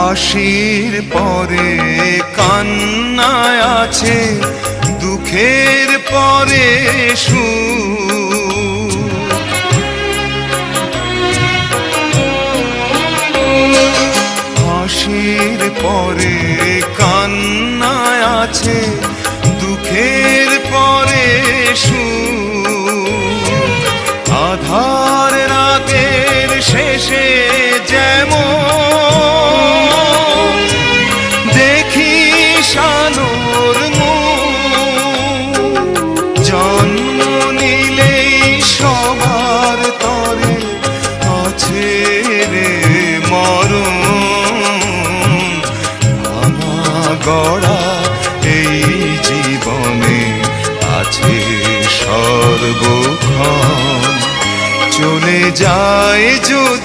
হাসির পরে কান্না আছে, দুঃখের পরে সুখ। হাসির পরে কান্না আছে, দুঃখের পরে সুখ। আধার রাতের শেষে যেমন দেখি শানোর মুখ, জন্ম নিলেই সবার তরে আছে রে মরণ। ভাঙা গড়া এই জীবনে আছে সর্বক্ষণ, চলে যায় যদি